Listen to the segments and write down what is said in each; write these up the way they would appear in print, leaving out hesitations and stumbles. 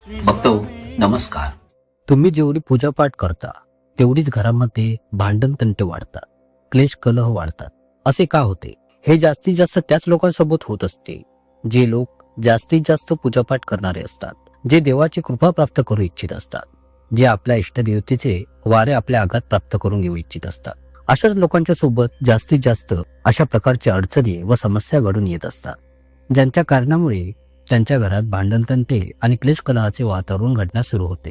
बघतो. नमस्कार. तुम्ही जेवढी पूजापाठ करता तेवढीच घरामध्ये भांडण तंटे वाढतात, क्लेश कलह वाढतात. असे का होते? हे जास्तीत जास्त त्याच लोकांसोबत होत असते जे लोक जास्तीत जास्त पूजापाठ करणारे असतात, जे देवाची कृपा प्राप्त करू इच्छित असतात, जे आपल्या इष्टदेवतेचे वारे आपल्या आघात प्राप्त करून घेऊ इच्छित असतात. अशाच लोकांच्या सोबत जास्तीत जास्त अशा प्रकारच्या अडचणी व समस्या घडून येत असतात, ज्यांच्या कारणामुळे त्यांच्या घरात भांडण तंटे आणि क्लेश कलहाचे वातावरण घडण्यास सुरू होते.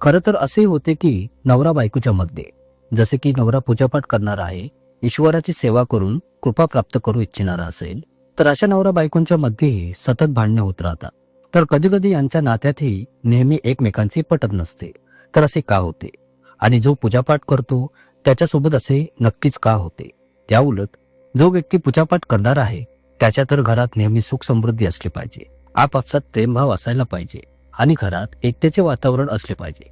खरं तर असेही होते की नवरा बायकोच्या मध्ये, जसे की नवरा पूजापाठ करणारा आहे, ईश्वराची सेवा करून कृपा प्राप्त करू इच्छिणारा असेल, तर अशा नवरा बायकोंच्या मध्येही सतत भांडणे होत राहतात. तर कधी कधी यांच्या नात्यातही नेहमी एकमेकांचे पटत नसते. तर असे का होते? आणि जो पूजापाठ करतो त्याच्यासोबत असे नक्कीच का होते? त्याउलट जो व्यक्ती पूजापाठ करणार आहे त्याच्या तर घरात नेहमी सुख समृद्धी असली पाहिजे, आपापसात प्रेमभाव असायला पाहिजे आणि घरात एकतेचे वातावरण असले पाहिजे.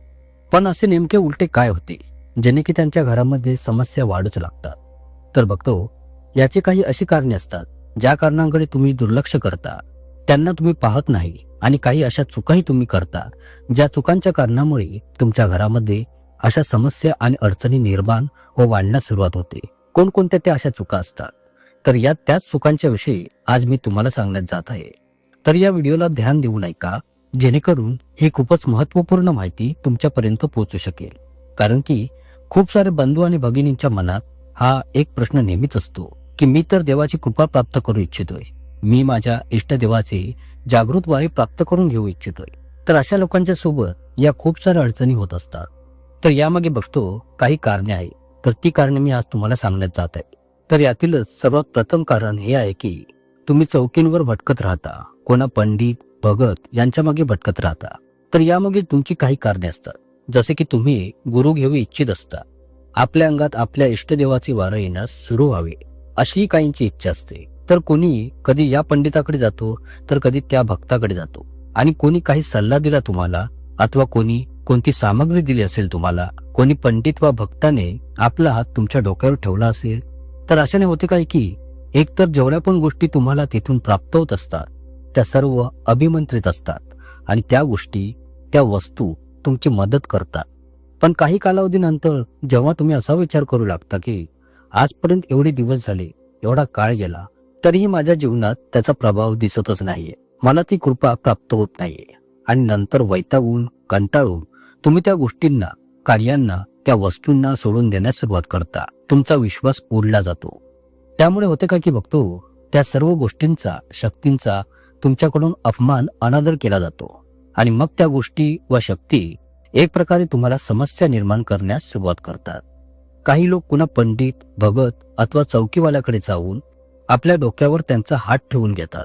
पण असे नेमके उलटे काय होते जेणे की त्यांच्या घरामध्ये समस्या वाढूच लागतात? तर बघतो, याची काही अशी कारणे असतात ज्या कारणांकडे तुम्ही दुर्लक्ष करता, त्यांना तुम्ही पाहत नाही, आणि काही अशा चुकाही तुम्ही करता ज्या चुकांच्या कारणामुळे तुमच्या घरामध्ये अशा समस्या आणि अडचणी निर्माण व वाढण्यास सुरुवात होते. कोणकोणत्या त्या अशा चुका असतात? तर या त्याच चुकांच्या विषयी आज मी तुम्हाला सांगण्यात जात आहे. तर या व्हिडिओला ध्यान देऊ नका, जेणेकरून ही खूपच महत्त्वपूर्ण माहिती तुमच्यापर्यंत पोहोचू शकेल. कारण की खूप सारे बंधू आणि भगिनींच्या मनात हा एक प्रश्न नेहमीच असतो की मी तर देवाची कृपा प्राप्त करू इच्छितोय, मी माझ्या इष्टदेवाचे जागृत वारी प्राप्त करून घेऊ इच्छितोय. तर अशा लोकांच्या सोबत या खूप साऱ्या अडचणी होत असतात. तर यामागे बघतो काही कारणे आहे. तर ती कारणे मी आज तुम्हाला सांगण्यात जात आहे. तर यातीलच सर्वात प्रथम कारण हे आहे की तुम्ही चौकींवर भटकत राहता, कोणा पंडित भगत यांच्या मागे भटकत राहता. तर यामागे तुमची काही कारणे असतात, जसे की तुम्ही गुरु घेऊ इच्छित असता, आपल्या अंगात आपल्या इष्टदेवाचे वारं येण्यास सुरू व्हावे अशी काहींची इच्छा असते. तर कोणी कधी या पंडिताकडे जातो, तर कधी त्या भक्ताकडे जातो, आणि कोणी काही सल्ला दिला तुम्हाला, अथवा कोणी कोणती सामग्री दिली असेल तुम्हाला, कोणी पंडित वा भक्ताने आपला हात तुमच्या डोक्यावर ठेवला असेल. तर अशाने होते काय की एकतर जेवढ्या पण गोष्टी तुम्हाला तिथून प्राप्त होत असतात त्या सर्व अभिमंत्रित असतात, आणि त्या गोष्टी, त्या वस्तू तुमची मदत करतात. पण काही कालावधीनंतर जेव्हा तुम्ही असा विचार करू लागता की आजपर्यंत एवढे दिवस झाले, एवढा काळ गेला, तरीही माझ्या जीवनात त्याचा प्रभाव दिसतच नाहीये, मला ती कृपा प्राप्त होत नाहीये, आणि नंतर वैतागून कंटाळून तुम्ही त्या गोष्टींना, कार्यांना, त्या वस्तूंना सोडून देण्यास सुरुवात करता. तुमचा विश्वास उडला जातो. त्यामुळे होते का की बघतो, त्या सर्व गोष्टींचा, शक्तींचा तुमच्याकडून अपमान, अनादर केला जातो, आणि मग त्या गोष्टी व शक्ती एक प्रकारे तुम्हाला समस्या निर्माण करण्यास सुरुवात करतात. काही लोक कुणा पंडित, भगत अथवा चौकीवाल्याकडे जाऊन आपल्या डोक्यावर त्यांचा हात ठेवून घेतात,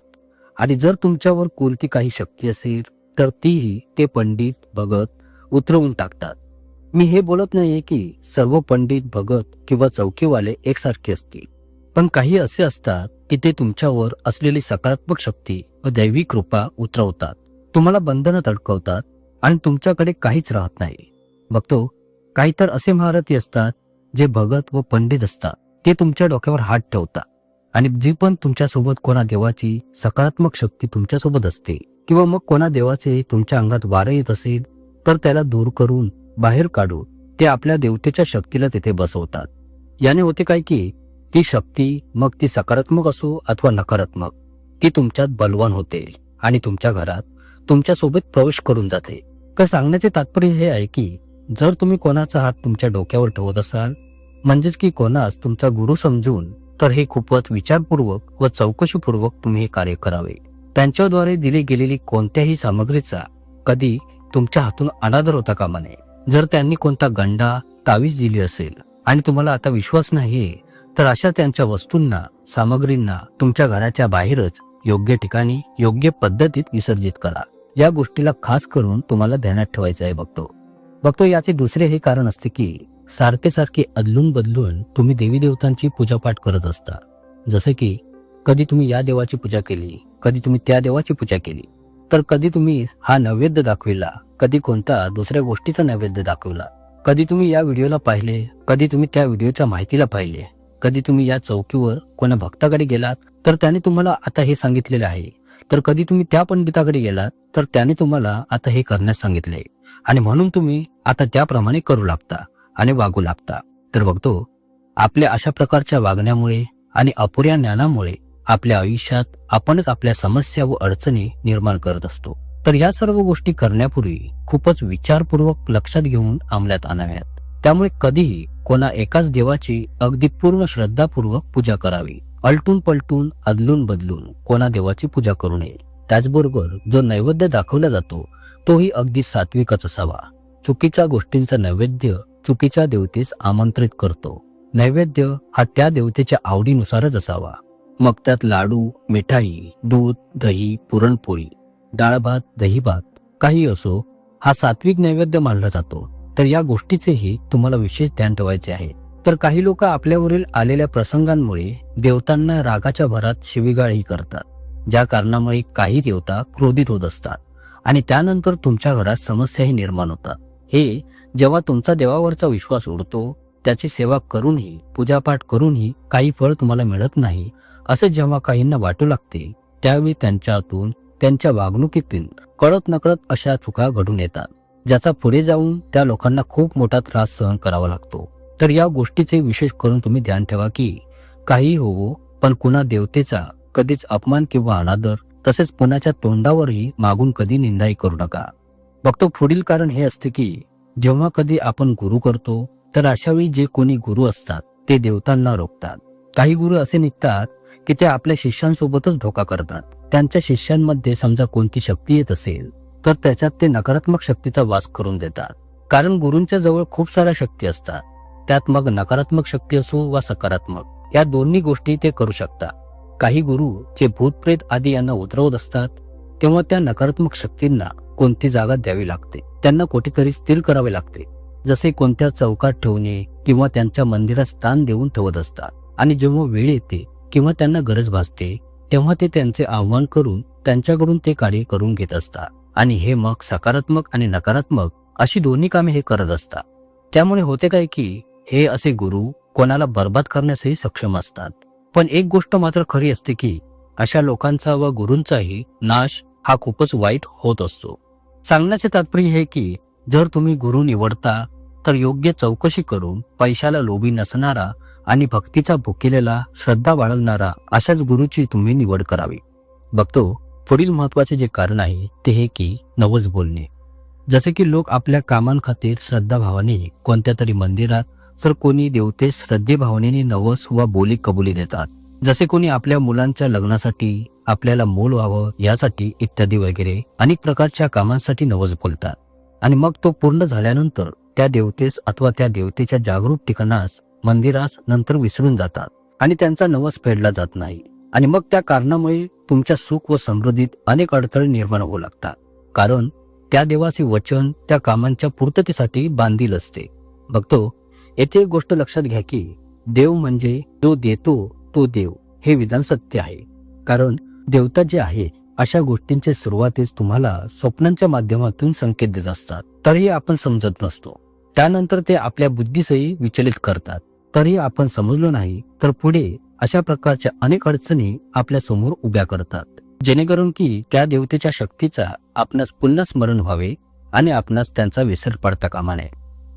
आणि जर तुमच्यावर कोणती काही शक्ती असेल तर तीही ते पंडित, भगत उतरवून टाकतात. मी हे बोलत नाहीये की सर्व पंडित, भगत किंवा चौकीवाले एकसारखे असतील, पण काही असे असतात की ते तुमच्यावर असलेली सकारात्मक शक्ती व दैवी कृपा उतरवतात, तुम्हाला बंधनं अडकवतात, आणि तुमच्याकडे काहीच राहत नाही. बघतो, काही तर असे महारथी असतात जे भगत व पंडित असतात, ते तुमच्या डोक्यावर हात ठेवतात, आणि जी पण तुमच्यासोबत कोणा देवाची सकारात्मक शक्ती तुमच्यासोबत असते, किंवा मग कोणा देवाचे तुमच्या अंगात वारं येत असेल, तर त्याला दूर करून, बाहेर काढून ते आपल्या देवतेच्या शक्तीला तिथे बसवतात. याने होते काय की ती शक्ती, मग ती सकारात्मक असो अथवा नकारात्मक, ती तुमच्यात बलवान होते आणि तुमच्या घरात तुमच्यासोबत प्रवेश करून जाते. तर सांगण्याचे तात्पर्य हे आहे की जर तुम्ही कोणाचा हात तुमच्या डोक्यावर ठेवत असाल, म्हणजेच की कोणास तुमचा गुरु समजून, तर हे खूपच विचारपूर्वक व चौकशीपूर्वक तुम्ही हे कार्य करावे. त्यांच्याद्वारे दिली गेलेली कोणत्याही सामग्रीचा कधी तुमच्या हातून अनादर होता कामा नये. जर त्यांनी कोणता गंडा, तावीज दिली असेल आणि तुम्हाला आता विश्वास नाहीये, तर अशा त्यांच्या वस्तूंना, सामग्रींना तुमच्या घराच्या बाहेरच योग्य ठिकाणी, योग्य पद्धतीत विसर्जित करा. या गोष्टीला खास करून तुम्हाला ध्यानात ठेवायचं आहे. बघतो याचे दुसरे हे कारण असते की सारखे सारखे अदलून बदलून तुम्ही देवी देवतांची पूजापाठ करत असता. जसे की कधी तुम्ही या देवाची पूजा केली, कधी तुम्ही त्या देवाची पूजा केली, तर कधी तुम्ही हा नैवेद्य दाखविला, कधी कोणता दुसऱ्या गोष्टीचा नैवेद्य दाखवला, कधी तुम्ही या व्हिडिओला पाहिले, कधी तुम्ही त्या व्हिडिओच्या माहितीला पाहिले, कधी तुम्ही या चौकीवर कोणा भक्ताकडे गेलात, तर त्याने तुम्हाला आता हे सांगितलेले आहे तर कधी तुम्ही त्या पंडिताकडे गेलात तर त्याने तुम्हाला आता हे करण्यास सांगितले आणि म्हणून तुम्ही आता त्याप्रमाणे करू लागता आणि वागू लागता. तर बघतो आपल्या अशा प्रकारच्या वागण्यामुळे आणि अपुऱ्या ज्ञानामुळे आपल्या आयुष्यात आपणच आपल्या समस्या व अडचणी निर्माण करत असतो. तर या सर्व गोष्टी करण्यापूर्वी खूपच विचारपूर्वक लक्षात घेऊन अंमलात आणाव्यात. त्यामुळे कधीही कोणा एकाच देवाची अगदी पूर्ण श्रद्धापूर्वक पूजा करावी. अलटून पलटून अदलून बदलून कोणा देवाची पूजा करू नये. त्याचबरोबर जो नैवेद्य दाखवला जातो तोही अगदी सात्विकच असावा. चुकीच्या गोष्टींचा नैवेद्य चुकीच्या देवतेस आमंत्रित करतो. नैवेद्य हा त्या देवतेच्या आवडीनुसारच असावा. मग त्यात लाडू, मिठाई, दूध, दही, पुरणपोळी, डाळ भात, दही भात काही असो, हा सात्विक नैवेद्य मानला जातो. तर या गोष्टीचेही तुम्हाला विशेष ध्यान ठेवायचे आहे. तर काही लोक आपल्यावरील आलेल्या प्रसंगांमुळे देवतांना रागाच्या भरात शिवीगाळही करतात, ज्या कारणामुळे काही देवता क्रोधित होत असतात आणि त्यानंतर तुमच्या घरात समस्याही निर्माण होतात. हे जेव्हा तुमचा देवावरचा विश्वास उडतो, त्याची सेवा करूनही पूजापाठ करूनही काही फळ तुम्हाला मिळत नाही असे जेव्हा काहींना वाटू लागते, त्यावेळी त्यांच्या हातून त्यांच्या वागणुकीतून कळत नकळत अशा चुका घडून येतात, ज्याचा पुढे जाऊन त्या लोकांना खूप मोठा त्रास सहन करावा लागतो. तर या गोष्टीचे विशेष करून तुम्ही ध्यान ठेवा की काही होवो पण कुणा देवतेचा कधीच अपमान किंवा अनादर, तसेच कुणाच्या तोंडावरही मागून कधी निंदाही करू नका. बघतो पुढील कारण हे असते की जेव्हा कधी आपण गुरु करतो तर अशावेळी जे कोणी गुरु असतात ते देवतांना रोखतात. काही गुरु असे निघतात की ते आपल्या शिष्यांसोबतच धोका करतात. त्यांच्या शिष्यांमध्ये समजा कोणती शक्ती येत असेल तर त्याच्यात ते नकारात्मक शक्तीचा वास करून देतात. कारण गुरूंच्या जवळ खूप साऱ्या शक्ती असतात, त्यात मग नकारात्मक शक्ती असो वा सकारात्मक, या दोन्ही गोष्टी ते करू शकतात. काही गुरु जे भूतप्रेत आदी यांना उतरवत असतात तेव्हा त्या नकारात्मक शक्तींना कोणती जागा द्यावी लागते, त्यांना कुठेतरी स्थिर करावे लागते, जसे कोणत्या चौकात ठेवणे किंवा त्यांच्या मंदिरात स्थान देऊन ठेवत असतात. आणि जेव्हा वेळ येते किंवा त्यांना गरज भासते तेव्हा ते त्यांचे आव्हान करून त्यांच्याकडून ते कार्य करून घेत असतात. आणि हे मग सकारात्मक आणि नकारात्मक अशी दोन्ही कामे हे करत असतात. त्यामुळे होते काय की हे असे गुरु कोणाला बर्बाद करण्यासही सक्षम असतात. पण एक गोष्ट मात्र खरी असते की अशा लोकांचा व गुरूंचाही नाश हा खूपच वाईट होत असतो. सांगण्याचे तात्पर्य हे की जर तुम्ही गुरु निवडता तर योग्य चौकशी करून पैशाला लोभी नसणारा आणि भक्तीचा भुकेलेला, श्रद्धा बाळगणारा अशाच गुरुची तुम्ही निवड करावी. बघतो पुढील महत्वाचे जे कारण आहे ते हे की नवस बोलणे. जसे की लोक आपल्या कामांखातीर श्रद्धाभावाने कोणत्या तरी मंदिरात, तर कोणी देवतेस श्रद्धेभावनेने नवस वा बोली कबुली देतात. जसे कोणी आपल्या मुलांच्या लग्नासाठी, आपल्याला मूल व्हावं यासाठी इत्यादी वगैरे अनेक प्रकारच्या कामांसाठी नवस बोलतात. आणि मग तो पूर्ण झाल्यानंतर त्या देवतेस अथवा त्या देवतेच्या जागरूक ठिकाणास, मंदिरास नंतर विसरून जातात आणि त्यांचा नवस फेडला जात नाही. आणि मग त्या कारणामुळे तुमच्या सुख व समृद्धीत अनेक अडथळे निर्माण होऊ लागतात. कारण त्या देवाचे वचन त्या कामांच्या पूर्ततेसाठी बांधील असते. बघतो येथे एक गोष्ट लक्षात घ्या की देव म्हणजे जो देतो तो देव, हे विधान सत्य आहे. कारण देवता जे आहे अशा गोष्टींचे सुरुवातीस तुम्हाला स्वप्नांच्या माध्यमातून संकेत देत असतात, तरीही आपण समजत नसतो. त्यानंतर ते आपल्या बुद्धीसही विचलित करतात, तरीही आपण समजलो नाही तर पुढे अशा प्रकारच्या अनेक अडचणी आपल्या समोर उभ्या करतात, जेणेकरून की त्या देवतेच्या शक्तीचा आपणास पुन्हा स्मरण व्हावे आणि आपणास त्यांचा विसर पडता कामा नये.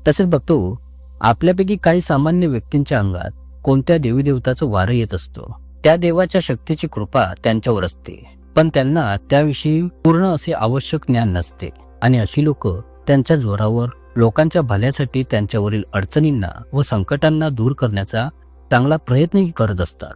तसेच बघतो आपल्यापैकी काही सामान्य व्यक्तींच्या अंगात कोणत्या देवी देवताचं वारं येत असतो. त्या देवाच्या शक्तीची कृपा त्यांच्यावर असते, पण त्यांना त्याविषयी पूर्ण असे आवश्यक ज्ञान नसते. आणि अशी लोक त्यांच्या जोरावर लोकांच्या भल्यासाठी त्यांच्यावरील अडचणींना व संकटांना दूर करण्याचा चांगला प्रयत्नही करत असतात.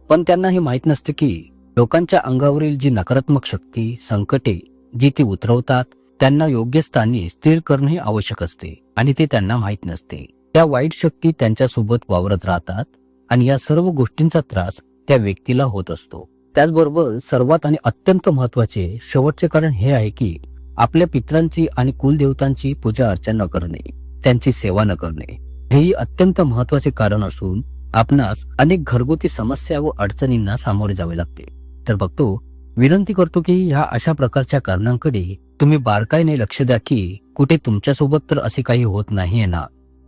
पण त्यांना हे माहीत नसते की लोकांच्या अंगावरील जी नकारात्मक शक्ती, संकटे जी ती उतरवतात त्यांना योग्य स्थानी स्थिर करणे आवश्यक असते आणि ते त्यांना माहीत नसते. त्या वाईट शक्ती त्यांच्यासोबत वावरत राहतात आणि या सर्व गोष्टींचा त्रास त्या व्यक्तीला होत असतो. त्याचबरोबर सर्वात आणि अत्यंत महत्वाचे शेवटचे कारण हे आहे की आपल्या पितरांची आणि कुलदेवतांची पूजा अर्चना न करणे, त्यांची सेवा न करणे, हेही अत्यंत महत्वाचे कारण असून आपणास अनेक घरगुती समस्या व अडचणींना सामोरे जावे लागते. तर बघतो विनंती करतो की ह्या अशा प्रकारच्या कारणांकडे तुम्ही बारकाईने लक्ष द्या की कुठे तुमच्यासोबत तर असे काही होत नाहीये ना.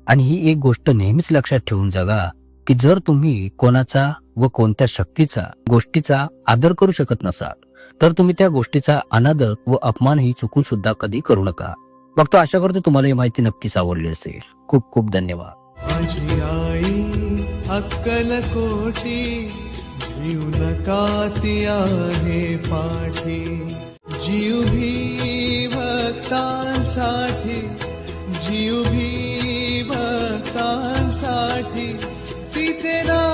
आणि ही एक गोष्ट नेहमीच लक्षात ठेवून जगा की जर तुम्ही कोणाचा व कोणत्या शक्तीचा गोष्टीचा आदर करू शकत नसाल तर तुम्ही त्या गोष्टीचा अनादर व अपमानही चुकून सुद्धा कधी करू नका. बघतो, आशा करतो तुम्हाला ही माहिती नक्कीच आवडली असेल. खूप खूप धन्यवाद. माझी आई अक्कल कोटी जीव नका ती आहे पाठी जीव भी भक्तांसाठी जीव भी भक्तांसाठी तिचे नाव